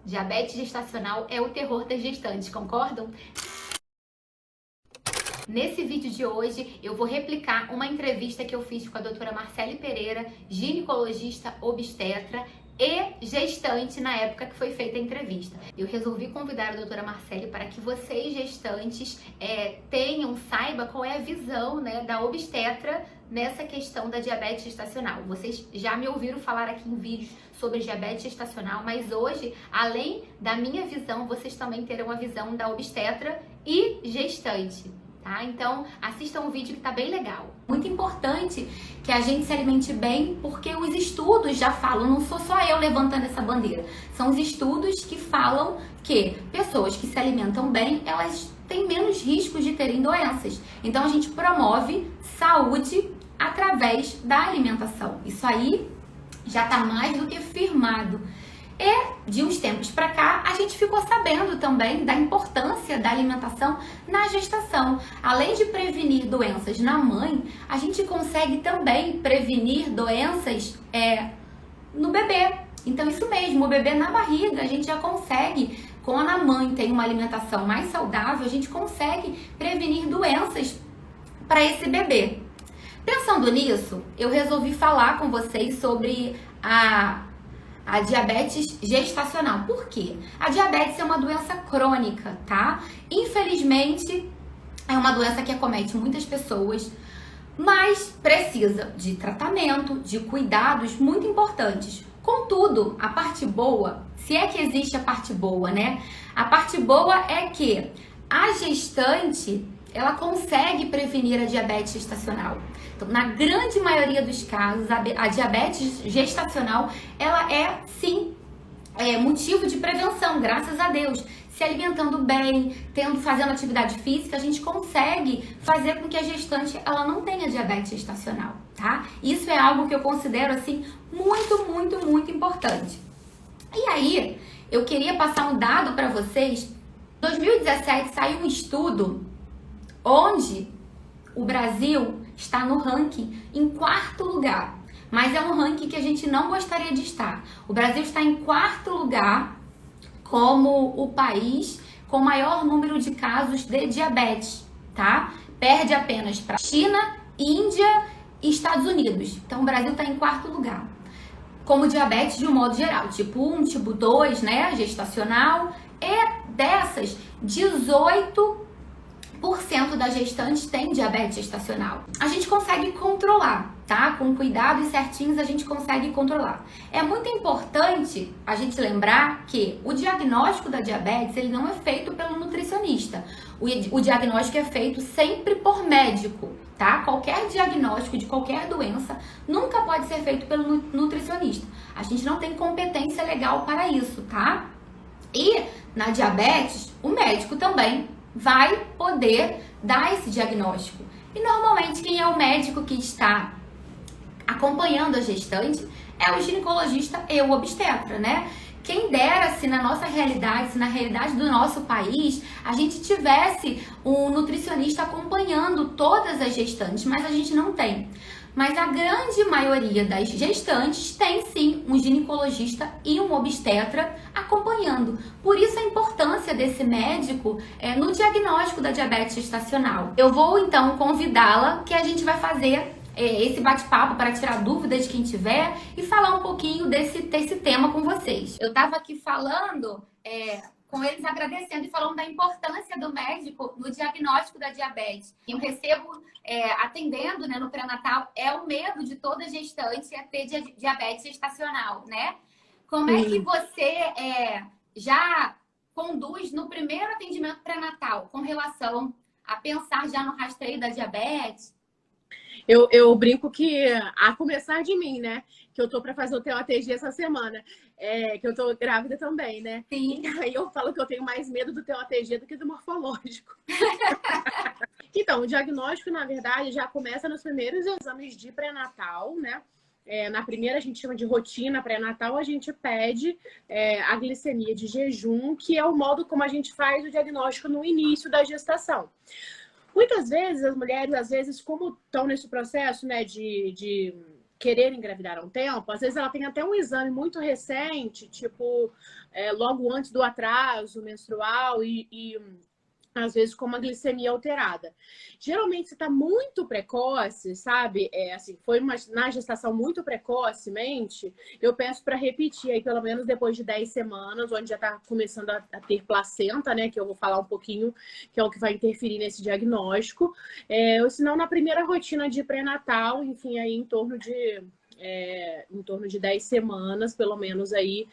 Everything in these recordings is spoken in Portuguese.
Diabetes gestacional é o terror das gestantes, concordam? Nesse vídeo de hoje, eu vou replicar uma entrevista que eu fiz com a doutora Marcele Pereira, ginecologista obstetra e gestante na época que foi feita a entrevista. Eu resolvi convidar a doutora Marcele para que vocês, gestantes, saibam qual é a visão, da obstetra nessa questão da diabetes gestacional. Vocês já me ouviram falar aqui em vídeos sobre diabetes gestacional, mas hoje, além da minha visão, vocês também terão a visão da obstetra e gestante. Tá? Então, assistam o vídeo que tá bem legal. Muito importante que a gente se alimente bem, porque os estudos já falam, não sou só eu levantando essa bandeira, são os estudos que falam que pessoas que se alimentam bem, elas têm menos riscos de terem doenças. Então, a gente promove saúde através da alimentação. Isso aí já tá mais do que firmado. E de uns tempos para cá, a gente ficou sabendo também da importância da alimentação na gestação. Além de prevenir doenças na mãe, a gente consegue também prevenir doenças no bebê. Então, isso mesmo, o bebê na barriga, a gente já consegue, quando a mãe tem uma alimentação mais saudável, a gente consegue prevenir doenças para esse bebê. Pensando nisso, eu resolvi falar com vocês sobre a diabetes gestacional. Por quê? A diabetes é uma doença crônica, tá? Infelizmente, é uma doença que acomete muitas pessoas, mas precisa de tratamento, de cuidados muito importantes. Contudo, a parte boa, se é que existe a parte boa, né? A parte boa é que a gestante, ela consegue prevenir a diabetes gestacional. Então, na grande maioria dos casos, a diabetes gestacional, ela é, sim, motivo de prevenção, graças a Deus. Se alimentando bem, fazendo atividade física, a gente consegue fazer com que a gestante, ela não tenha diabetes gestacional, tá? Isso é algo que eu considero, assim, muito, muito, muito importante. E aí, eu queria passar um dado para vocês. Em 2017, saiu um estudo onde o Brasil está no ranking em 4º lugar, mas é um ranking que a gente não gostaria de estar. O Brasil está em 4º lugar como o país com maior número de casos de diabetes, tá? Perde apenas para China, Índia e Estados Unidos. Então, o Brasil está em 4º lugar. Como diabetes de um modo geral, tipo 1, tipo 2, gestacional, dessas, 18% das gestantes têm diabetes gestacional. A gente consegue controlar, tá? Com cuidado e certinhos a gente consegue controlar. É muito importante a gente lembrar que o diagnóstico da diabetes, ele não é feito pelo nutricionista. O diagnóstico é feito sempre por médico, tá? Qualquer diagnóstico de qualquer doença nunca pode ser feito pelo nutricionista. A gente não tem competência legal para isso, tá? E na diabetes, o médico também vai poder dar esse diagnóstico. E normalmente quem é o médico que está acompanhando a gestante é o ginecologista e o obstetra, né? Quem dera se na nossa realidade, se na realidade do nosso país, a gente tivesse um nutricionista acompanhando todas as gestantes, mas a gente não tem. Mas a grande maioria das gestantes tem sim um ginecologista e um obstetra acompanhando. Por isso a importância desse médico no diagnóstico da diabetes gestacional. Eu vou então convidá-la, que a gente vai fazer esse bate-papo para tirar dúvidas de quem tiver e falar um pouquinho desse tema com vocês. Eu estava aqui falando com eles, agradecendo e falando da importância do médico no diagnóstico da diabetes. Eu recebo, atendendo no pré-natal, o medo de toda gestante ter diabetes gestacional, né? Como é que você já conduz no primeiro atendimento pré-natal com relação a pensar já no rastreio da diabetes? Eu brinco que, a começar de mim, né? Que eu tô para fazer o TOTG essa semana. Que eu tô grávida também, né? Sim. E aí eu falo que eu tenho mais medo do TOTG do que do morfológico. Então, o diagnóstico, na verdade, já começa nos primeiros exames de pré-natal, né? Na primeira a gente chama de rotina pré-natal, a gente pede a glicemia de jejum, que é o modo como a gente faz o diagnóstico no início da gestação. Muitas vezes, as mulheres, às vezes, como estão nesse processo, né, de querer engravidar há um tempo, às vezes ela tem até um exame muito recente, tipo, logo antes do atraso menstrual e às vezes com uma glicemia alterada. Geralmente, se está muito precoce, sabe? Assim, foi na gestação muito precocemente, eu peço para repetir aí pelo menos depois de 10 semanas, onde já está começando a ter placenta, né? Que eu vou falar um pouquinho, que é o que vai interferir nesse diagnóstico. Ou senão, na primeira rotina de pré-natal, enfim, aí em torno de 10 semanas, pelo menos aí,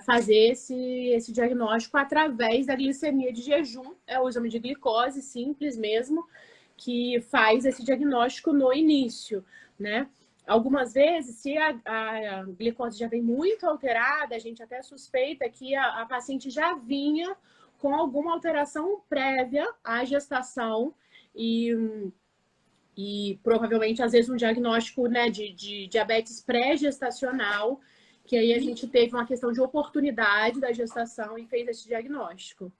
fazer esse diagnóstico através da glicemia de jejum, é o exame de glicose simples mesmo, que faz esse diagnóstico no início, né? Algumas vezes, se a glicose já vem muito alterada, a gente até suspeita que a paciente já vinha com alguma alteração prévia à gestação e provavelmente, às vezes, um diagnóstico, né, de diabetes pré-gestacional, que aí a gente teve uma questão de oportunidade da gestação e fez esse diagnóstico.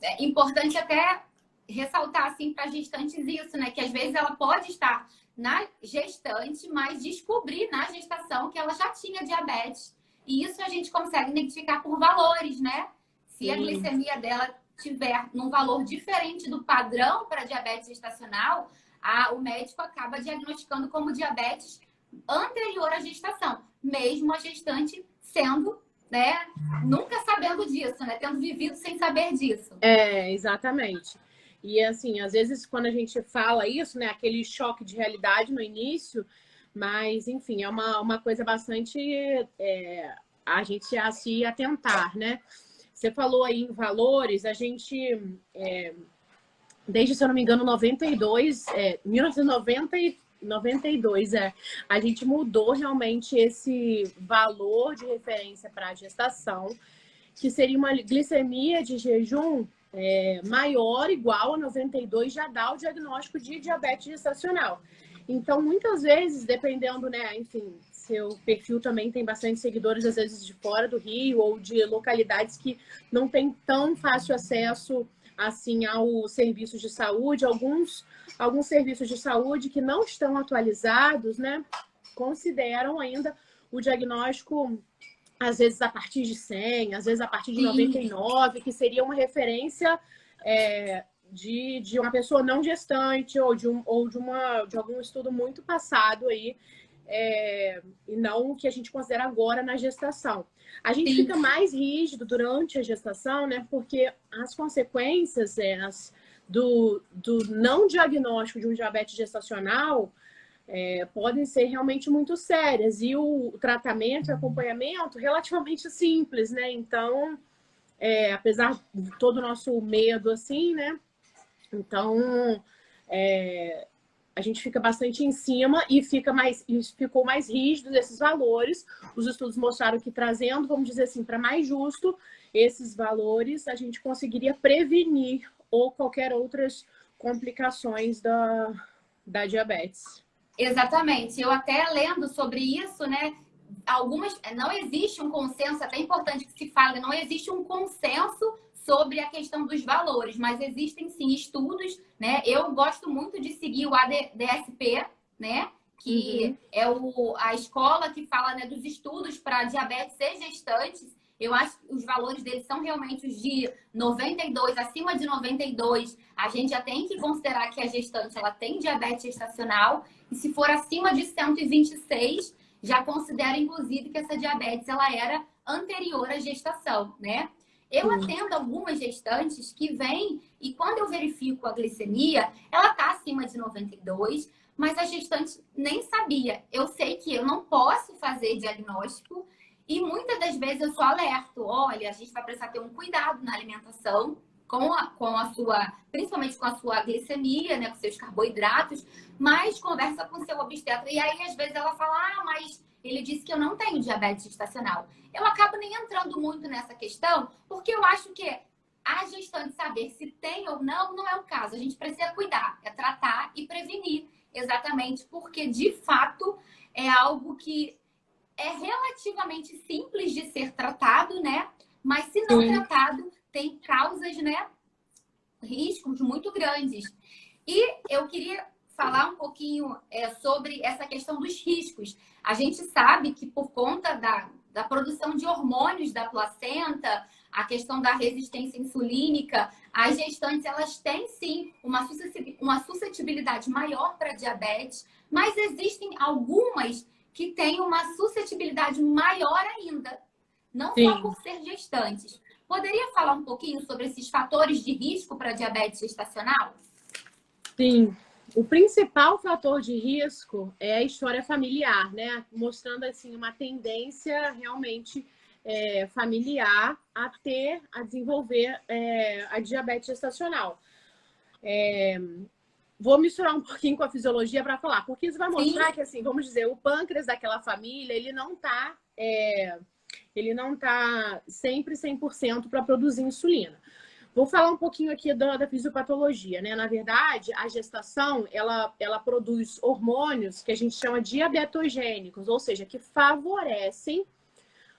É importante até ressaltar, assim, para gestantes isso, né? Que às vezes ela pode estar na gestante, mas descobrir na gestação que ela já tinha diabetes. E isso a gente consegue identificar por valores, né? Se a glicemia dela tiver num valor diferente do padrão para diabetes gestacional, o médico acaba diagnosticando como diabetes anterior à gestação, mesmo a gestante sendo, né, nunca sabendo disso, né, tendo vivido sem saber disso. Exatamente. E assim, às vezes quando a gente fala isso, né, aquele choque de realidade no início, mas enfim, é uma coisa bastante a gente a se atentar, né? Você falou aí em valores, a gente desde, se eu não me engano, 1992, a gente mudou realmente esse valor de referência para a gestação, que seria uma glicemia de jejum maior, igual a 92, já dá o diagnóstico de diabetes gestacional. Então, muitas vezes, dependendo, né, enfim, seu perfil também tem bastante seguidores, às vezes de fora do Rio ou de localidades que não tem tão fácil acesso assim aos serviços de saúde, alguns serviços de saúde que não estão atualizados, né, consideram ainda o diagnóstico às vezes a partir de 100, às vezes a partir de 99, que seria uma referência de uma pessoa não gestante ou de algum estudo muito passado aí, e não o que a gente considera agora na gestação. A gente fica mais rígido durante a gestação, né? Porque as consequências do não diagnóstico de um diabetes gestacional podem ser realmente muito sérias. E o tratamento e acompanhamento relativamente simples, né? Então, apesar de todo o nosso medo, assim, né? Então, a gente fica bastante em cima e ficou mais rígido desses valores. Os estudos mostraram que trazendo, vamos dizer assim, para mais justo esses valores, a gente conseguiria prevenir ou qualquer outras complicações da diabetes. Exatamente. Eu até lendo sobre isso, né? Não existe um consenso, até importante que se fale, não existe um consenso sobre a questão dos valores, mas existem sim estudos, né? Eu gosto muito de seguir o ADSP, né? Que é a escola que fala, né, dos estudos para diabetes e gestantes. Eu acho que os valores deles são realmente os de 92, acima de 92, a gente já tem que considerar que a gestante ela tem diabetes gestacional, e se for acima de 126, já considera inclusive que essa diabetes ela era anterior à gestação, né? Eu atendo algumas gestantes que vêm e quando eu verifico a glicemia, ela está acima de 92, mas a gestante nem sabia. Eu sei que eu não posso fazer diagnóstico e muitas das vezes eu só alerto. Olha, a gente vai precisar ter um cuidado na alimentação com a sua, principalmente com a sua glicemia, né, com seus carboidratos, mas conversa com o seu obstetra. E aí, às vezes, ela fala, mas ele disse que eu não tenho diabetes gestacional. Eu acabo nem entrando muito nessa questão, porque eu acho que a gestante saber se tem ou não é o caso. A gente precisa cuidar, é tratar e prevenir, exatamente, porque, de fato, é algo que é relativamente simples de ser tratado, né? Mas, se não tratado, tem causas, né? Riscos muito grandes. E eu queria falar um pouquinho sobre essa questão dos riscos. A gente sabe que por conta da produção de hormônios da placenta, a questão da resistência insulínica, as gestantes elas têm sim uma suscetibilidade maior para diabetes, mas existem algumas que têm uma suscetibilidade maior ainda, não só por ser gestantes. Poderia falar um pouquinho sobre esses fatores de risco para diabetes gestacional? Sim. O principal fator de risco é a história familiar, né? Mostrando assim uma tendência realmente familiar a desenvolver a diabetes gestacional. Vou misturar um pouquinho com a fisiologia para falar, porque isso vai mostrar que, assim, vamos dizer, o pâncreas daquela família, ele não tá sempre 100% para produzir insulina. Vou falar um pouquinho aqui da fisiopatologia, né? Na verdade, a gestação, ela produz hormônios que a gente chama diabetogênicos, ou seja, que favorecem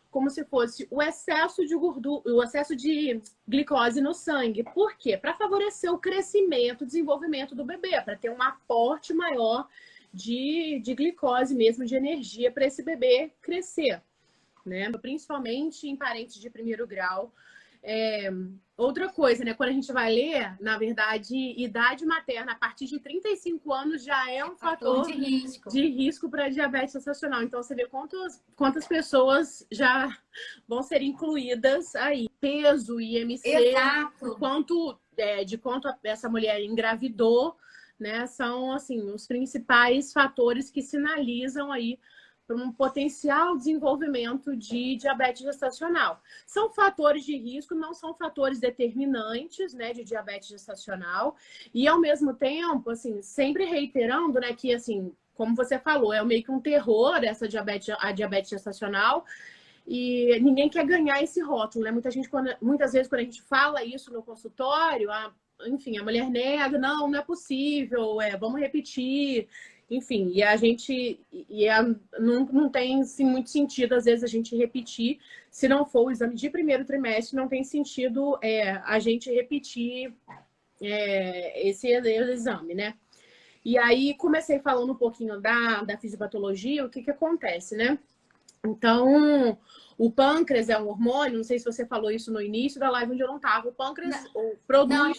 como se fosse o excesso de gordura, o excesso de glicose no sangue. Por quê? Para favorecer o crescimento, o desenvolvimento do bebê, para ter um aporte maior de glicose mesmo, de energia para esse bebê crescer, né? Principalmente em parentes de primeiro grau. Outra coisa, né? Quando a gente vai ler, na verdade, idade materna a partir de 35 anos já é um fator de risco para diabetes gestacional. Então, você vê quantas pessoas já vão ser incluídas aí. Peso, IMC, de quanto essa mulher engravidou, né? São, assim, os principais fatores que sinalizam aí para um potencial desenvolvimento de diabetes gestacional. São fatores de risco, não são fatores determinantes, né, de diabetes gestacional. E, ao mesmo tempo, assim, sempre reiterando, né, que, assim, como você falou, é meio que um terror a diabetes gestacional. E ninguém quer ganhar esse rótulo, né? Muitas vezes, quando a gente fala isso no consultório, enfim, a mulher nega, não é possível, vamos repetir. Enfim, e a gente não tem assim, muito sentido, às vezes, a gente repetir. Se não for o exame de primeiro trimestre, não tem sentido a gente repetir esse exame, né? E aí, comecei falando um pouquinho da fisiopatologia, o que acontece, né? Então, o pâncreas é um hormônio, não sei se você falou isso no início da live onde eu não estava. O pâncreas produz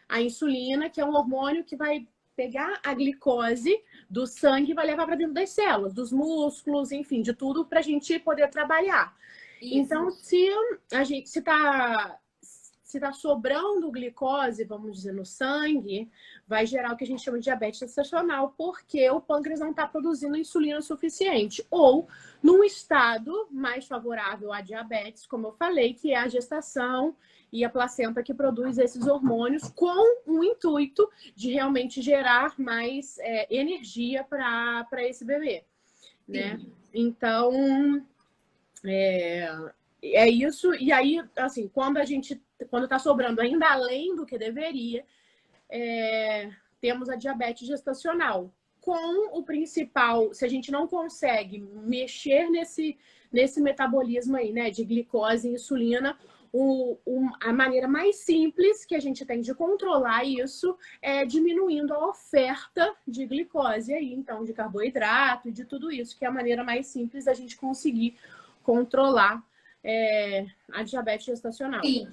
a insulina, que é um hormônio que vai pegar a glicose do sangue e vai levar para dentro das células, dos músculos, enfim, de tudo para a gente poder trabalhar. Isso. Então, se tá sobrando glicose, vamos dizer, no sangue, vai gerar o que a gente chama de diabetes gestacional, porque o pâncreas não está produzindo insulina suficiente. Ou num estado mais favorável à diabetes, como eu falei, que é a gestação e a placenta que produz esses hormônios com o intuito de realmente gerar mais energia para esse bebê, né? Então, é isso. E aí, assim, quando tá sobrando ainda além do que deveria, temos a diabetes gestacional. Com o principal, se a gente não consegue mexer nesse metabolismo aí, né, de glicose e insulina, a maneira mais simples que a gente tem de controlar isso é diminuindo a oferta de glicose aí, então, de carboidrato e de tudo isso, que é a maneira mais simples da gente conseguir controlar a diabetes gestacional. Sim.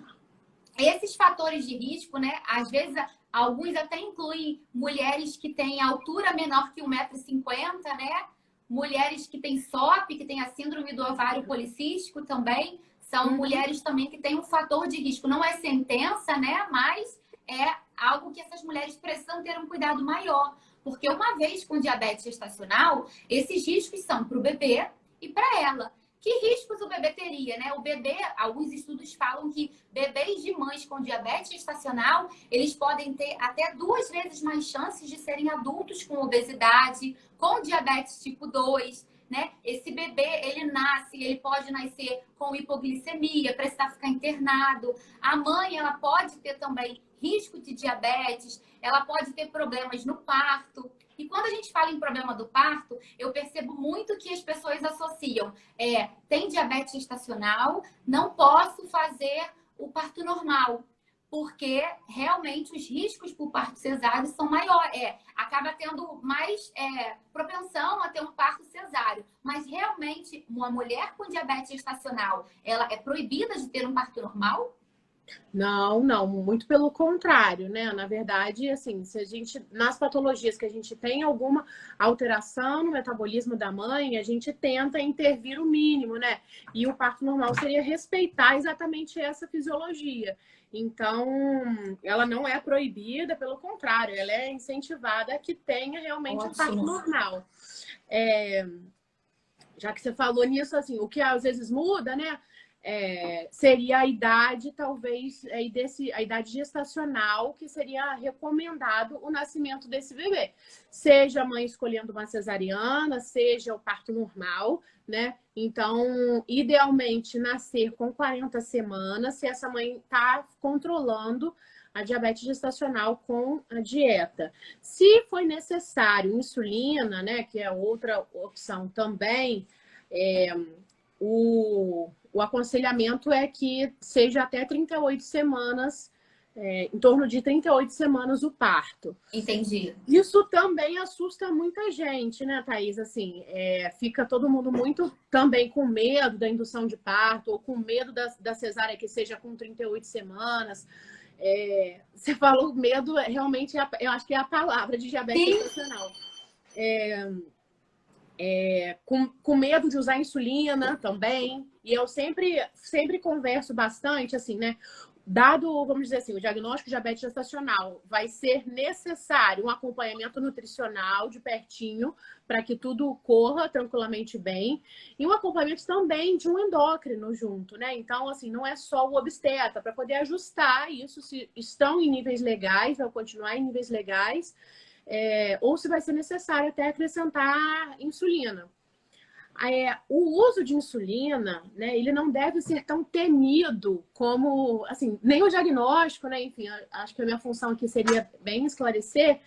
Esses fatores de risco, né? Às vezes, alguns até incluem mulheres que têm altura menor que 1,50 m, né? Mulheres que têm SOP, que têm a síndrome do ovário policístico também. São mulheres também que têm um fator de risco. Não é sentença, né? Mas é algo que essas mulheres precisam ter um cuidado maior. Porque uma vez com diabetes gestacional, esses riscos são para o bebê e para ela. Que riscos o bebê teria, né? O bebê, alguns estudos falam que bebês de mães com diabetes gestacional, eles podem ter até 2 vezes mais chances de serem adultos com obesidade, com diabetes tipo 2, né? Esse bebê, ele pode nascer com hipoglicemia, precisar ficar internado. A mãe, ela pode ter também risco de diabetes, ela pode ter problemas no parto. E quando a gente fala em problema do parto, eu percebo muito que as pessoas associam. Tem diabetes gestacional, não posso fazer o parto normal. porque realmente os riscos por parto cesáreo são maiores. Acaba tendo mais propensão a ter um parto cesáreo. Mas realmente, uma mulher com diabetes gestacional, ela é proibida de ter um parto normal? Não, não, muito pelo contrário, né? Na verdade, assim, se a gente, nas patologias que a gente tem alguma alteração no metabolismo da mãe, a gente tenta intervir o mínimo, né? E o parto normal seria respeitar exatamente essa fisiologia. Então, ela não é proibida, pelo contrário, ela é incentivada a que tenha realmente um parto normal. Já que você falou nisso, assim, o que às vezes muda, né? Seria a idade, talvez, a idade gestacional, que seria recomendado o nascimento desse bebê. Seja a mãe escolhendo uma cesariana, seja o parto normal, né? Então, idealmente, nascer com 40 semanas, se essa mãe está controlando a diabetes gestacional com a dieta. Se foi necessário insulina, né, que é outra opção também, o aconselhamento é que seja até 38 semanas, em torno de 38 semanas o parto. Entendi. Isso também assusta muita gente, né, Thaís? Assim, fica todo mundo muito também com medo da indução de parto, ou com medo da cesárea que seja com 38 semanas. Você falou medo, realmente, eu acho que é a palavra de diabetes gestacional. Com medo de usar insulina também. E eu sempre converso bastante, assim, né? Dado, vamos dizer assim, o diagnóstico de diabetes gestacional, vai ser necessário um acompanhamento nutricional de pertinho para que tudo corra tranquilamente bem. E um acompanhamento também de um endócrino junto, né? Então, assim, não é só o obstetra, para poder ajustar isso, se estão em níveis legais, vão continuar em níveis legais, ou se vai ser necessário até acrescentar insulina. O uso de insulina, né, ele não deve ser tão temido como, assim, nem o diagnóstico, né? Enfim, acho que a minha função aqui seria bem esclarecer.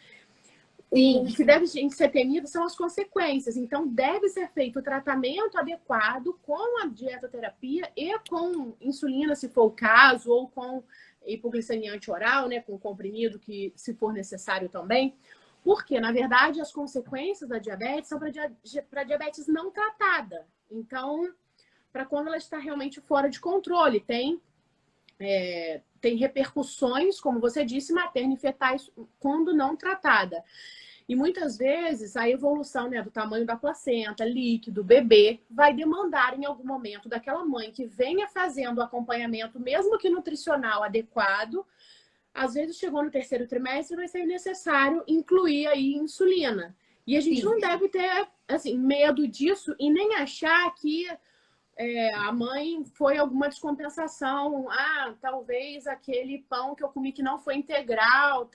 O que deve ser temido são as consequências. Então, deve ser feito o tratamento adequado com a dietoterapia e com insulina, se for o caso, ou com hipoglicemiante oral, né, com comprimido, que se for necessário também. Porque, na verdade, as consequências da diabetes são para diabetes não tratada. Então, para quando ela está realmente fora de controle. Tem repercussões, como você disse, materno e fetais quando não tratada. E muitas vezes a evolução, né, do tamanho da placenta, líquido, bebê, vai demandar em algum momento daquela mãe que venha fazendo o acompanhamento, mesmo que nutricional adequado. Às vezes chegou no terceiro trimestre, vai ser necessário incluir aí insulina. E a gente não deve ter, assim, medo disso e nem achar que a mãe foi alguma descompensação. Talvez aquele pão que eu comi que não foi integral,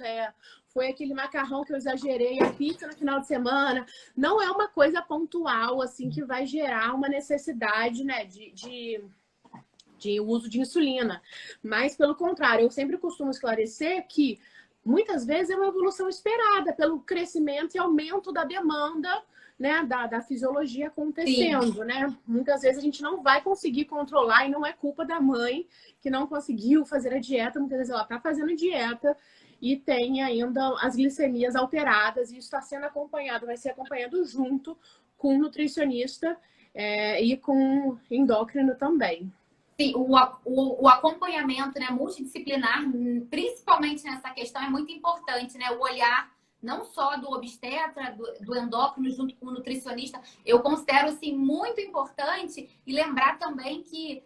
foi aquele macarrão que eu exagerei, a pizza no final de semana. Não é uma coisa pontual, assim, que vai gerar uma necessidade, né, de uso de insulina. Mas, pelo contrário, eu sempre costumo esclarecer que muitas vezes é uma evolução esperada pelo crescimento e aumento da demanda, né, da fisiologia acontecendo, né? Muitas vezes a gente não vai conseguir controlar e não é culpa da mãe que não conseguiu fazer a dieta. Muitas vezes ela está fazendo dieta e tem ainda as glicemias alteradas e isso está sendo acompanhado, vai ser acompanhado junto com o nutricionista e com o endócrino também. Sim, o acompanhamento, né, multidisciplinar, principalmente nessa questão, é muito importante, né? O olhar não só do obstetra, do endócrino, junto com o nutricionista. Eu considero, assim, muito importante e lembrar também que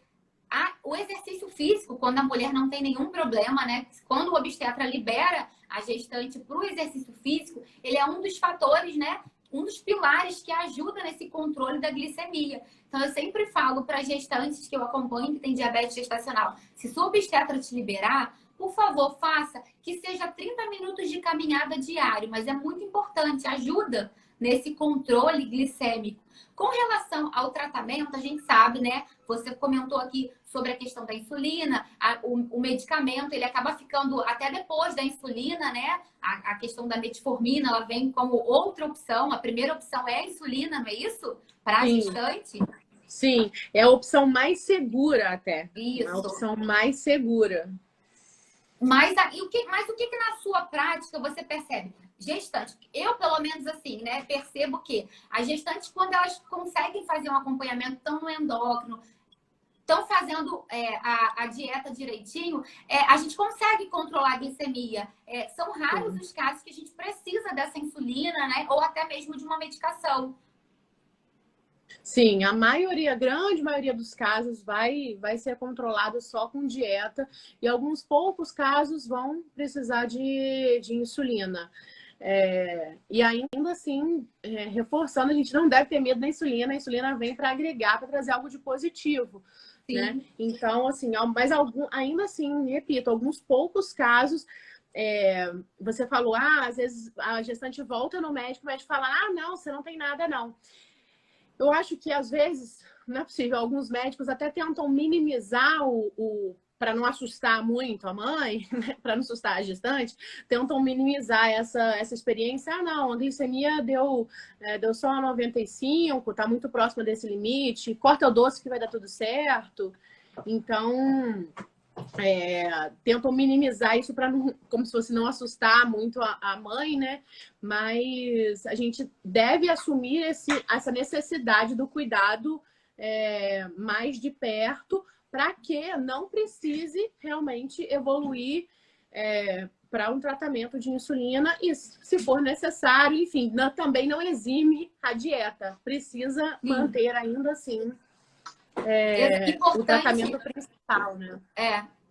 o exercício físico, quando a mulher não tem nenhum problema, né? Quando o obstetra libera a gestante para o exercício físico, ele é um dos fatores, né? Um dos pilares que ajuda nesse controle da glicemia. Então, eu sempre falo para gestantes que eu acompanho que tem diabetes gestacional, se sua obstetra te liberar, por favor, faça que seja 30 minutos de caminhada diário, mas é muito importante, ajuda nesse controle glicêmico. Com relação ao tratamento, a gente sabe, né? Você comentou aqui sobre a questão da insulina, o medicamento, ele acaba ficando até depois da insulina, né? A questão da metformina, ela vem como outra opção. A primeira opção é a insulina, não é isso? Para a gestante? Sim, é a opção mais segura até. Isso. A opção mais segura. Mas o que na sua prática você percebe? Gestante, eu pelo menos assim, né, percebo que as gestantes, quando elas conseguem fazer um acompanhamento, estão no endócrino, estão fazendo a dieta direitinho, a gente consegue controlar a glicemia. São raros os casos que a gente precisa dessa insulina, né, ou até mesmo de uma medicação. Sim, a grande maioria dos casos vai ser controlado só com dieta e alguns poucos casos vão precisar de insulina. E ainda assim, reforçando, a gente não deve ter medo da insulina. A insulina vem para agregar, para trazer algo de positivo, né? Então, assim, mas ainda assim, repito, alguns poucos casos. Você falou, às vezes a gestante volta no médico, o médico fala, não, você não tem nada, não. Eu acho que, às vezes, não é possível, alguns médicos até tentam minimizar para não assustar muito a mãe, né? Para não assustar a gestante, tentam minimizar essa experiência. Não, a glicemia deu só 95, está muito próxima desse limite, corta o doce que vai dar tudo certo. Então, tentam minimizar isso para como se fosse não assustar muito a mãe, né? Mas a gente deve assumir essa necessidade do cuidado mais de perto para que não precise realmente evoluir para um tratamento de insulina e, se for necessário, enfim, também não exime a dieta. Precisa manter ainda assim o tratamento principal, né?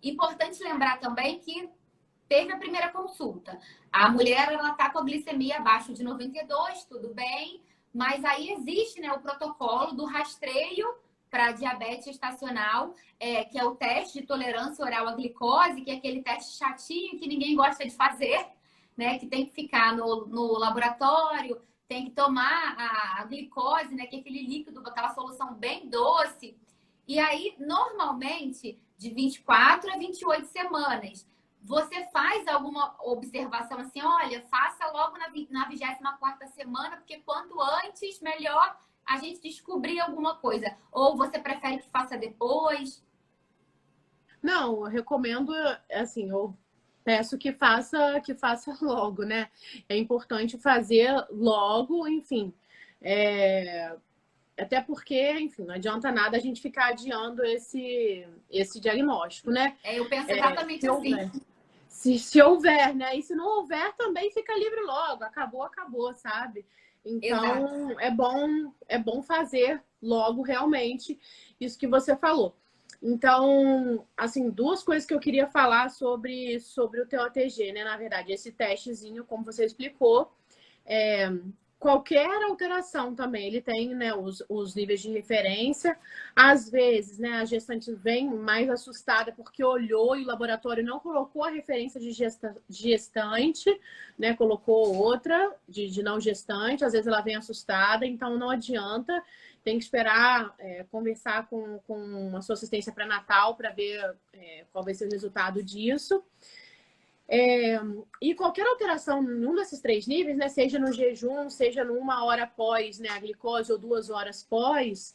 Importante lembrar também que teve a primeira consulta. A mulher, ela tá com a glicemia abaixo de 92, tudo bem, mas aí existe, né, o protocolo do rastreio para diabetes gestacional, que é o teste de tolerância oral à glicose, que é aquele teste chatinho que ninguém gosta de fazer, né, que tem que ficar no laboratório, tem que tomar a glicose, né, que é aquele líquido, aquela solução bem doce. E aí, normalmente, de 24 a 28 semanas, você faz alguma observação assim, olha, faça logo na 24ª semana, porque quanto antes, melhor a gente descobrir alguma coisa. Ou você prefere que faça depois? Não, eu recomendo, assim, eu peço que faça logo, né? É importante fazer logo, enfim. Até porque, enfim, não adianta nada a gente ficar adiando esse diagnóstico, né? Eu penso exatamente assim. Se houver, né? E se não houver, também fica livre logo. Acabou, sabe? Então, é bom fazer logo, realmente, isso que você falou. Então, assim, duas coisas que eu queria falar sobre o TOTG, né? Na verdade, esse testezinho, como você explicou, qualquer alteração também, ele tem, né, os níveis de referência. Às vezes, né, a gestante vem mais assustada porque olhou e o laboratório não colocou a referência de gestante, né, colocou outra de não gestante. Às vezes ela vem assustada, então não adianta. Tem que esperar conversar com a sua assistência pré-natal para ver qual vai ser o resultado disso. E qualquer alteração num desses 3 níveis, né, seja no jejum, seja numa hora após, né, a glicose ou 2 horas pós,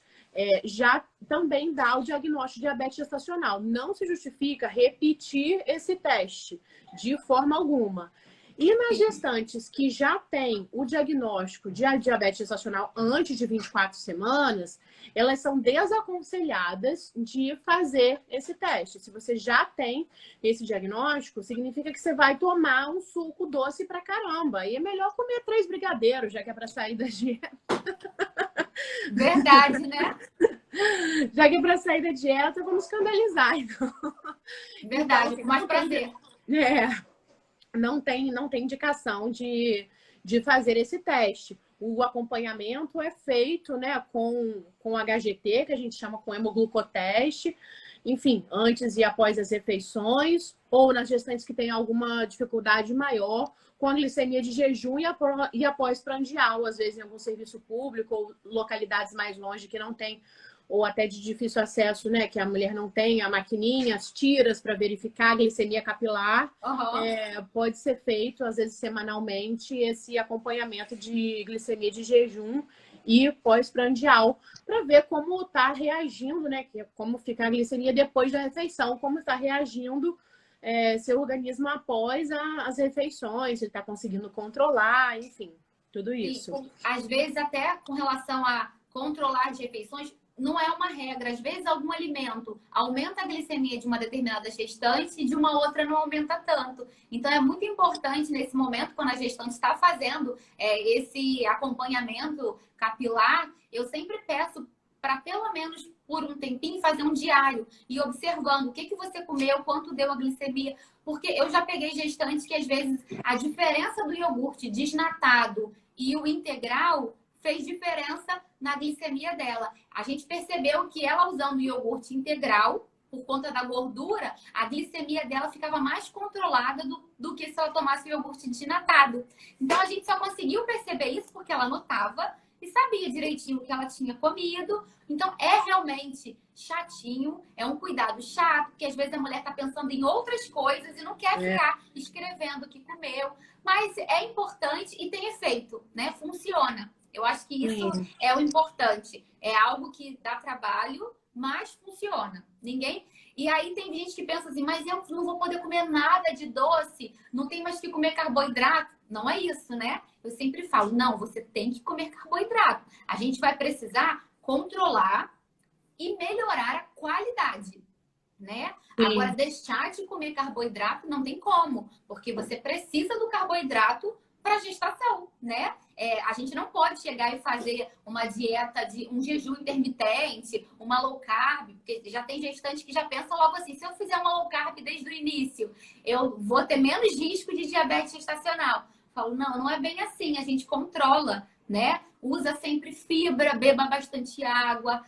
já também dá o diagnóstico de diabetes gestacional. Não se justifica repetir esse teste de forma alguma. E nas gestantes que já têm o diagnóstico de diabetes gestacional antes de 24 semanas, elas são desaconselhadas de fazer esse teste. Se você já tem esse diagnóstico, significa que você vai tomar um suco doce pra caramba. E é melhor comer 3 brigadeiros, já que é pra sair da dieta. Verdade, né? Já que é pra sair da dieta, vamos escandalizar. Então. Verdade, com mais prazer. Não tem indicação de fazer esse teste. O acompanhamento é feito, né, com HGT, que a gente chama com hemoglucoteste, enfim, antes e após as refeições, ou nas gestantes que têm alguma dificuldade maior, com a glicemia de jejum e após prandial, às vezes em algum serviço público ou localidades mais longe que não tem, ou até de difícil acesso, né? Que a mulher não tem a maquininha, as tiras para verificar a glicemia capilar. Pode ser feito, às vezes, semanalmente, esse acompanhamento de glicemia de jejum e pós-prandial, para ver como está reagindo, né? Como fica a glicemia depois da refeição, como está reagindo seu organismo após as refeições, se ele está conseguindo controlar, enfim, tudo isso. E, às vezes, até com relação a controlar as refeições, não é uma regra. Às vezes, algum alimento aumenta a glicemia de uma determinada gestante e de uma outra não aumenta tanto. Então, é muito importante nesse momento, quando a gestante está fazendo esse acompanhamento capilar, eu sempre peço para pelo menos por um tempinho fazer um diário e observando o que você comeu, quanto deu a glicemia. Porque eu já peguei gestantes que, às vezes, a diferença do iogurte desnatado e o integral fez diferença na glicemia dela. A gente percebeu que ela usando o iogurte integral, por conta da gordura, a glicemia dela ficava mais controlada do que se ela tomasse o iogurte desnatado. Então, a gente só conseguiu perceber isso porque ela anotava e sabia direitinho o que ela tinha comido. Então, é realmente chatinho, é um cuidado chato, porque às vezes a mulher está pensando em outras coisas e não quer ficar escrevendo o que comeu. Mas é importante e tem efeito, né? Funciona. Eu acho que isso é o importante. É algo que dá trabalho, mas funciona. Ninguém... E aí tem gente que pensa assim, mas eu não vou poder comer nada de doce, não tem mais que comer carboidrato. Não é isso, né? Eu sempre falo, não, você tem que comer carboidrato. A gente vai precisar controlar e melhorar a qualidade, né? Sim. Agora, deixar de comer carboidrato não tem como, porque você precisa do carboidrato para gestação, né? A gente não pode chegar e fazer uma dieta de um jejum intermitente, uma low carb, porque já tem gestante que já pensa logo assim, se eu fizer uma low carb desde o início, eu vou ter menos risco de diabetes gestacional. Eu falo, não é bem assim, a gente controla, né? Usa sempre fibra, beba bastante água,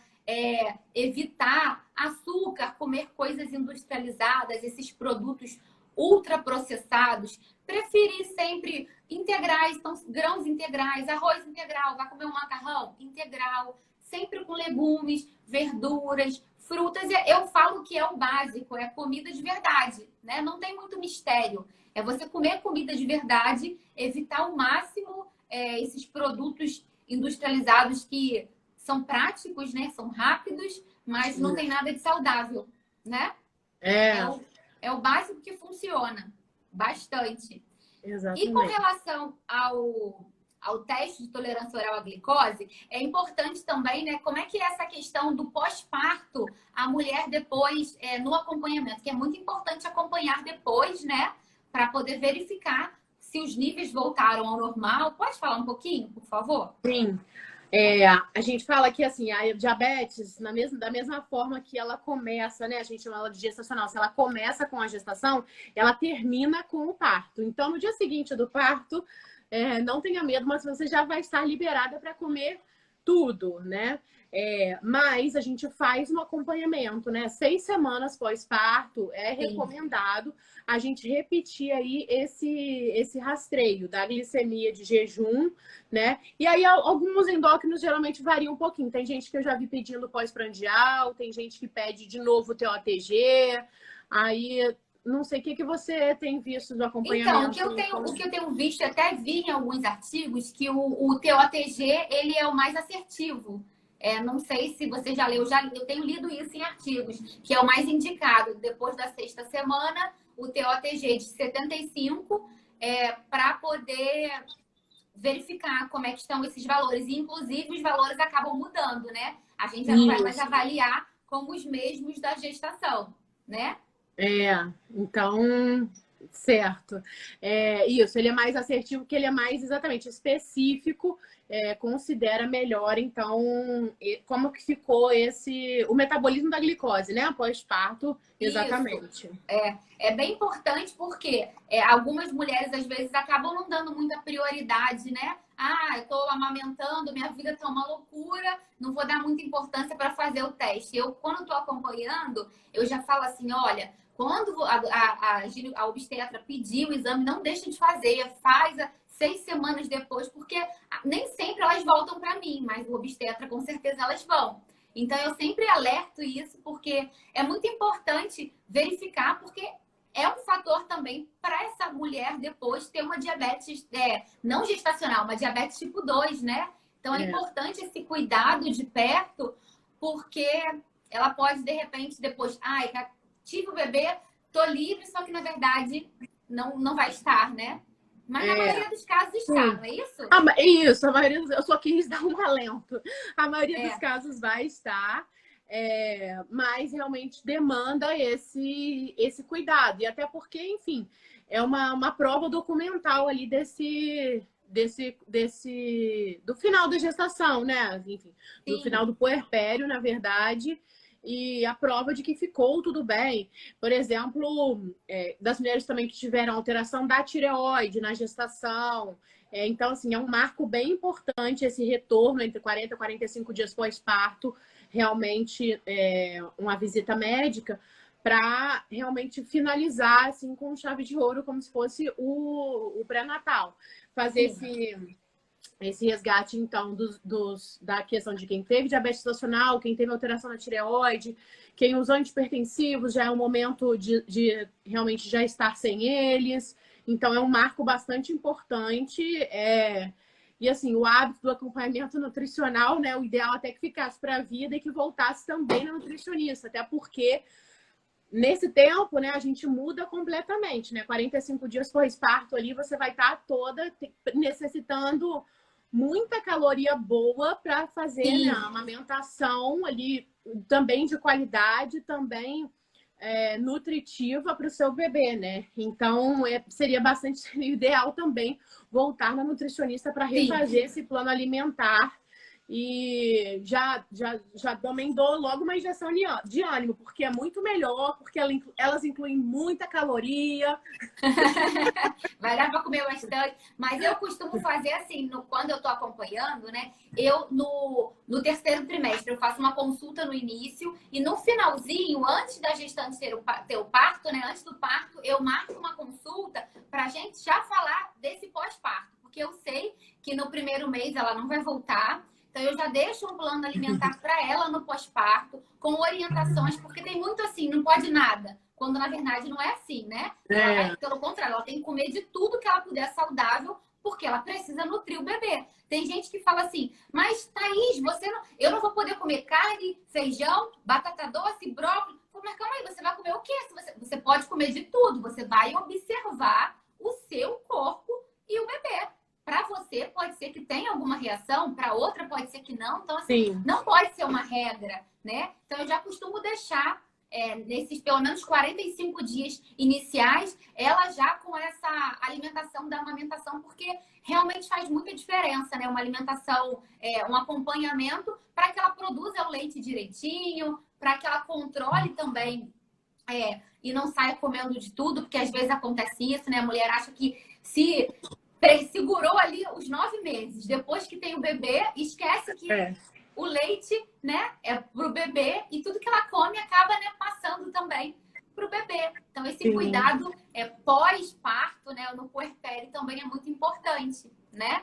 evitar açúcar, comer coisas industrializadas, esses produtos ultraprocessados, preferir sempre integrais, então grãos integrais, arroz integral, vai comer um macarrão integral, sempre com legumes, verduras, frutas. Eu falo que é o básico, é comida de verdade, né? Não tem muito mistério. É você comer comida de verdade, evitar ao máximo esses produtos industrializados que são práticos, né? São rápidos, mas não tem nada de saudável, né? É o básico que funciona bastante. Exatamente. E com relação ao teste de tolerância oral à glicose, é importante também, né? Como é que é essa questão do pós-parto, a mulher depois no acompanhamento, que é muito importante acompanhar depois, né? Para poder verificar se os níveis voltaram ao normal. Pode falar um pouquinho, por favor? Sim. A gente fala que assim, a diabetes, da mesma forma que ela começa, né? A gente chama ela de gestacional. Se ela começa com a gestação, ela termina com o parto. Então, no dia seguinte do parto, não tenha medo, mas você já vai estar liberada para comer tudo, né? Mas a gente faz um acompanhamento, né? 6 semanas pós-parto é recomendado a gente repetir aí esse rastreio da glicemia de jejum, né? E aí alguns endócrinos geralmente variam um pouquinho. Tem gente que eu já vi pedindo pós-prandial, tem gente que pede de novo o TOTG. Aí não sei o que você tem visto do acompanhamento. Então, o que eu tenho visto, até vi em alguns artigos, que o TOTG ele é o mais assertivo. Não sei se você já leu, eu tenho lido isso em artigos, que é o mais indicado. Depois da 6ª semana, o TOTG de 75, para poder verificar como é que estão esses valores. E, inclusive, os valores acabam mudando, né? A gente já não vai mais avaliar como os mesmos da gestação, né? Então, certo. Isso, ele é mais assertivo, porque ele é mais exatamente específico, considera melhor, então, como que ficou o metabolismo da glicose, né? Após parto, exatamente. Isso. É bem importante porque algumas mulheres, às vezes, acabam não dando muita prioridade, né? Eu tô amamentando, minha vida tá uma loucura, não vou dar muita importância para fazer o teste. Quando tô acompanhando, eu já falo assim, olha, quando a obstetra pedir o exame, não deixa de fazer, faz 6 semanas depois, porque nem sempre elas voltam para mim, mas o obstetra, com certeza, elas vão. Então, eu sempre alerto isso, porque é muito importante verificar, porque é um fator também para essa mulher depois ter uma diabetes não gestacional, uma diabetes tipo 2, né? Então, é importante esse cuidado de perto, porque ela pode, de repente, depois... tive o bebê, tô livre, só que na verdade não vai estar, né? Mas na maioria dos casos está, não é isso? Isso, a maioria eu só quis dar um alento. A maioria dos casos vai estar, mas realmente demanda esse cuidado. E até porque, enfim, é uma prova documental ali do final da gestação, né? Enfim, do final do puerpério, na verdade, e a prova de que ficou tudo bem. Por exemplo, das mulheres também que tiveram alteração da tireoide na gestação. Então, assim, é um marco bem importante esse retorno entre 40 e 45 dias pós-parto, realmente uma visita médica, para realmente finalizar assim, com chave de ouro, como se fosse o pré-natal. Fazer esse resgate, então, da questão de quem teve diabetes gestacional, quem teve alteração na tireoide, quem usou antipertensivos, já é o momento de realmente já estar sem eles. Então, é um marco bastante importante. E, assim, o hábito do acompanhamento nutricional, né? O ideal até que ficasse para a vida e que voltasse também na nutricionista. Até porque, nesse tempo, né, a gente muda completamente, né? 45 dias pós-parto ali, você vai estar toda necessitando muita caloria boa para fazer, né, a amamentação ali também de qualidade, também nutritiva para o seu bebê, né? Então, seria bastante ideal também voltar na nutricionista para refazer esse plano alimentar. E já também dou logo uma injeção de ânimo, porque é muito melhor, porque elas incluem muita caloria. Vai dar para comer bastante. Mas eu costumo fazer assim, quando eu tô acompanhando, né? Eu, no terceiro trimestre, eu faço uma consulta no início e no finalzinho, antes da gestante ter o parto, né? Antes do parto, eu marco uma consulta pra gente já falar desse pós-parto. Porque eu sei que no primeiro mês ela não vai voltar. Então, eu já deixo um plano alimentar para ela no pós-parto, com orientações, porque tem muito assim, não pode nada. Quando, na verdade, não é assim, né? Pelo contrário, ela tem que comer de tudo que ela puder saudável, porque ela precisa nutrir o bebê. Tem gente que fala assim, mas, Thaís, eu não vou poder comer carne, feijão, batata doce, brócolis. Mas calma aí, você vai comer o quê? Você pode comer de tudo. Você vai observar o seu corpo e o bebê. Para você, pode ser que tenha alguma reação, para outra pode ser que não. Então, assim, não pode ser uma regra, né? Então, eu já costumo deixar, nesses pelo menos 45 dias iniciais, ela já com essa alimentação da amamentação, porque realmente faz muita diferença, né? Uma alimentação, um acompanhamento para que ela produza o leite direitinho, para que ela controle também e não saia comendo de tudo, porque às vezes acontece isso, né? A mulher acha que se segurou ali os 9 meses, depois que tem o bebê, esquece que o leite, né, é pro bebê e tudo que ela come acaba, né, passando também pro bebê. Então, esse cuidado pós-parto, né, no puerpério também é muito importante, né?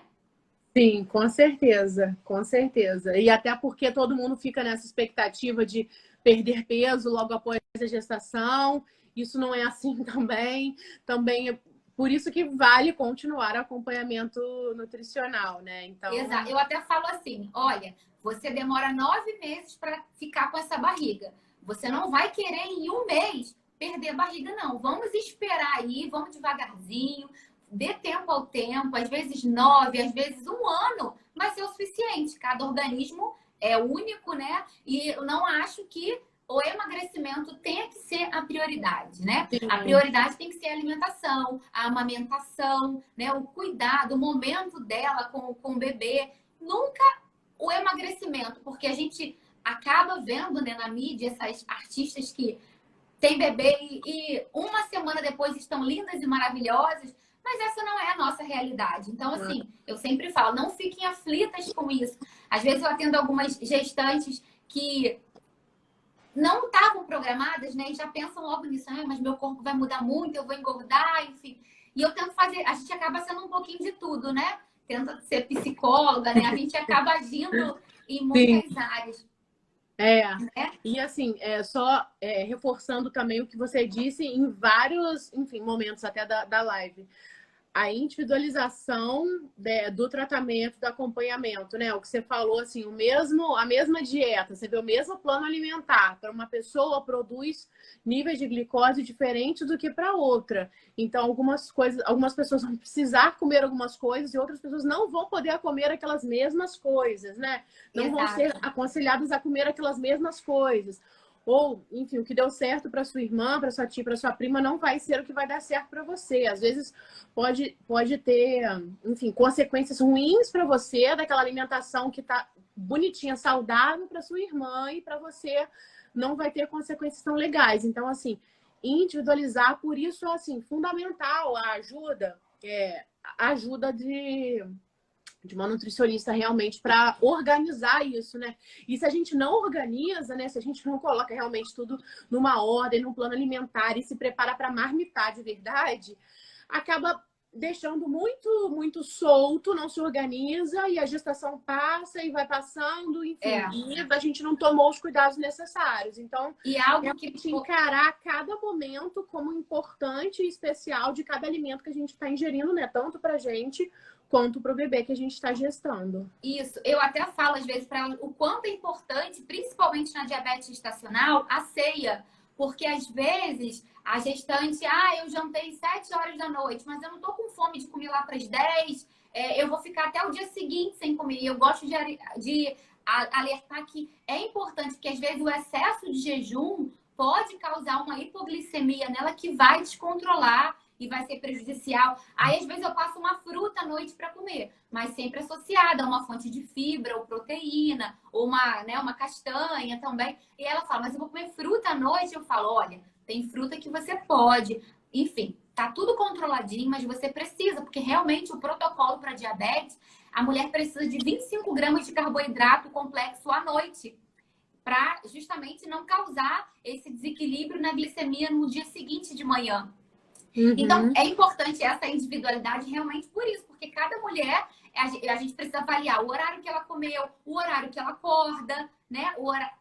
Sim, com certeza, com certeza. E até porque todo mundo fica nessa expectativa de perder peso logo após a gestação. Isso não é assim também. Também por isso que vale continuar acompanhamento nutricional, né? Então... Exato. Eu até falo assim, olha, você demora 9 meses para ficar com essa barriga. Você não vai querer em 1 mês perder a barriga, não. Vamos esperar aí, vamos devagarzinho, dê tempo ao tempo, às vezes 9, às vezes 1 ano, vai ser o suficiente. Cada organismo é único, né? E eu não acho que o emagrecimento tenha que ser a prioridade, né? Sim. A prioridade tem que ser a alimentação, a amamentação, né? O cuidado, o momento dela com o bebê. Nunca o emagrecimento, porque a gente acaba vendo, né, na mídia essas artistas que têm bebê e 1 semana depois estão lindas e maravilhosas, mas essa não é a nossa realidade. Então, assim, eu sempre falo, não fiquem aflitas com isso. Às vezes eu atendo algumas gestantes que não estavam programadas, né? E já pensam logo nisso, mas meu corpo vai mudar muito, eu vou engordar, enfim. E eu tento fazer, a gente acaba sendo um pouquinho de tudo, né? Tenta ser psicóloga, né? A gente acaba agindo em muitas áreas. E assim, só reforçando também o que você disse em vários, enfim, momentos até da live. a individualização do tratamento, do acompanhamento, né? O que você falou, assim, a mesma dieta, você vê o mesmo plano alimentar para uma pessoa produz níveis de glicose diferentes do que para outra. Então, algumas pessoas vão precisar comer algumas coisas e outras pessoas não vão poder comer aquelas mesmas coisas, né? Não vão ser aconselhadas a comer aquelas mesmas coisas. Ou, enfim, o que deu certo para sua irmã, para sua tia, para sua prima, não vai ser o que vai dar certo para você. Às vezes pode ter, enfim, consequências ruins para você daquela alimentação que tá bonitinha, saudável para sua irmã e para você não vai ter consequências tão legais. Então, assim, individualizar, por isso, assim, fundamental a ajuda de uma nutricionista realmente para organizar isso, né? E se a gente não organiza, né? Se a gente não coloca realmente tudo numa ordem, num plano alimentar e se prepara para marmitar de verdade, acaba deixando muito solto, não se organiza e a gestação passa e vai passando, enfim, e a gente não tomou os cuidados necessários. Então, realmente encarar cada momento como importante e especial de cada alimento que a gente está ingerindo, né? Tanto pra gente quanto para o bebê que a gente está gestando. Isso, eu até falo às vezes para ela o quanto é importante, principalmente na diabetes gestacional, a ceia. Porque às vezes a gestante, eu jantei 7 horas da noite, mas eu não tô com fome de comer lá para as 10, eu vou ficar até o dia seguinte sem comer. E eu gosto de alertar que é importante, porque às vezes o excesso de jejum pode causar uma hipoglicemia nela que vai descontrolar e vai ser prejudicial. Aí, às vezes, eu passo uma fruta à noite para comer, mas sempre associada a uma fonte de fibra ou proteína, ou uma castanha também. E ela fala, mas eu vou comer fruta à noite? Eu falo, olha, tem fruta que você pode. Enfim, tá tudo controladinho, mas você precisa, porque realmente o protocolo para diabetes, a mulher precisa de 25 gramas de carboidrato complexo à noite, para justamente não causar esse desequilíbrio na glicemia no dia seguinte de manhã. Então, é importante essa individualidade realmente por isso, porque cada mulher, a gente precisa avaliar o horário que ela comeu, o horário que ela acorda, né?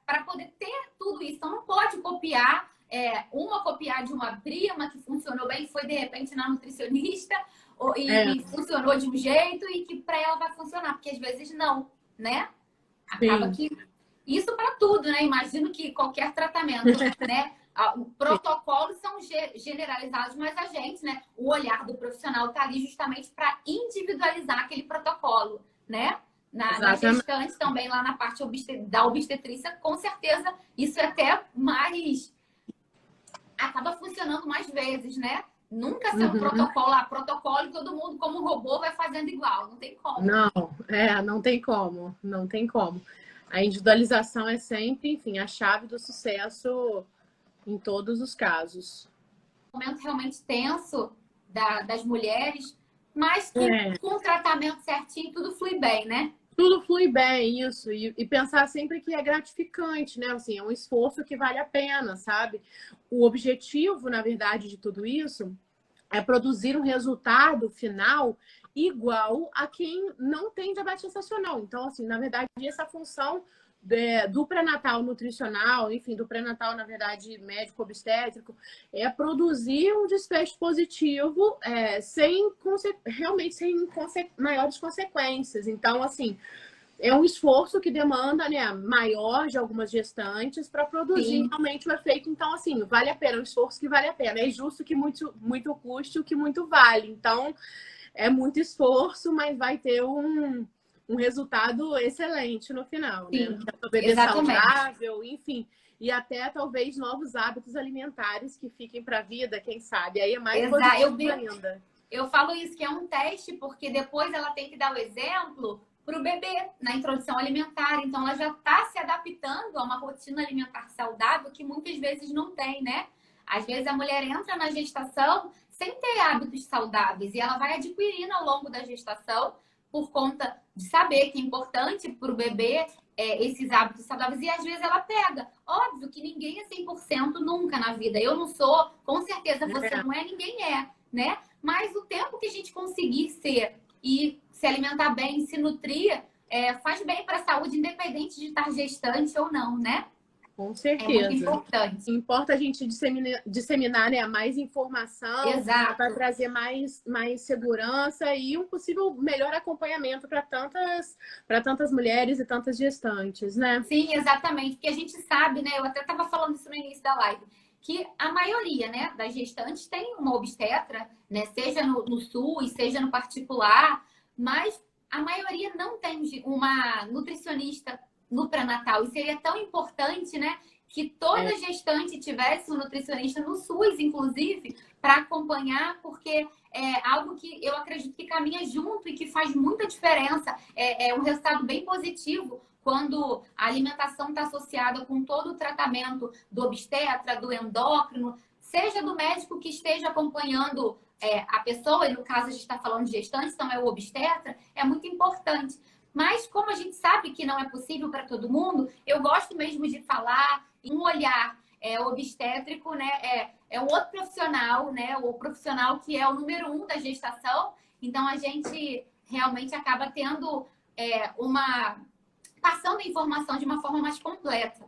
Para poder ter tudo isso. Então, não pode copiar, copiar de uma prima que funcionou bem, foi de repente na nutricionista, e funcionou de um jeito e que para ela vai funcionar, porque às vezes não, né? Acaba que... Isso para tudo, né? Imagino que qualquer tratamento, né? Protocolos são generalizados, mas a gente, né? O olhar do profissional está ali justamente para individualizar aquele protocolo, né? Na gestante também, lá na parte da obstetrícia, com certeza isso é até mais... Acaba funcionando mais vezes, né? Nunca ser um protocolo e todo mundo como um robô vai fazendo igual. Não tem como. Não tem como. Não tem como. A individualização é sempre, enfim, a chave do sucesso em todos os casos. Um momento realmente tenso das mulheres, mas que com o tratamento certinho tudo flui bem, né? Tudo flui bem, isso. E pensar sempre que é gratificante, né? Assim, é um esforço que vale a pena, sabe? O objetivo, na verdade, de tudo isso é produzir um resultado final igual a quem não tem diabetes gestacional. Então, assim, na verdade, essa função do pré-natal nutricional, enfim, do pré-natal, na verdade, médico-obstétrico, é produzir um desfecho positivo realmente sem maiores consequências. Então, assim, é um esforço que demanda, né, maior de algumas gestantes para produzir realmente o efeito. Então, assim, vale a pena, é um esforço que vale a pena. É justo que muito custe o que muito vale. Então, é muito esforço, mas vai ter um resultado excelente no final, né? O bebê saudável, enfim. E até talvez novos hábitos alimentares que fiquem para a vida, quem sabe. Aí é mais positivo ainda. Eu falo isso, que é um teste, porque depois ela tem que dar o exemplo para o bebê na introdução alimentar. Então, ela já está se adaptando a uma rotina alimentar saudável que muitas vezes não tem, né? Às vezes a mulher entra na gestação sem ter hábitos saudáveis e ela vai adquirindo ao longo da gestação por conta de saber que é importante para o bebê esses hábitos saudáveis. E às vezes ela pega. Óbvio que ninguém é 100% nunca na vida. Eu não sou, com certeza você não é, ninguém é, né? Mas o tempo que a gente conseguir ser e se alimentar bem, se nutrir, faz bem para a saúde, independente de estar gestante ou não, né? Com É muito certeza. importante. Importa a gente disseminar, né, mais informação, Exato. para trazer mais segurança e um possível melhor acompanhamento para tantas mulheres e tantas gestantes, né? Sim, exatamente. Porque a gente sabe, né? Eu até estava falando isso no início da live, que a maioria, né, das gestantes tem uma obstetra, né? Seja no SUS, seja no particular, mas a maioria não tem uma nutricionista no pré-natal. E seria tão importante, né, que toda gestante tivesse um nutricionista no SUS, inclusive, para acompanhar, porque é algo que eu acredito que caminha junto e que faz muita diferença. É um resultado bem positivo quando a alimentação está associada com todo o tratamento do obstetra, do endócrino, seja do médico que esteja acompanhando a pessoa, e no caso a gente está falando de gestante, então é o obstetra, é muito importante. Mas como a gente sabe que não é possível para todo mundo, eu gosto mesmo de falar em um olhar obstétrico, né? É um outro profissional, né? O profissional que é o número 1 da gestação. Então a gente realmente acaba tendo passando a informação de uma forma mais completa.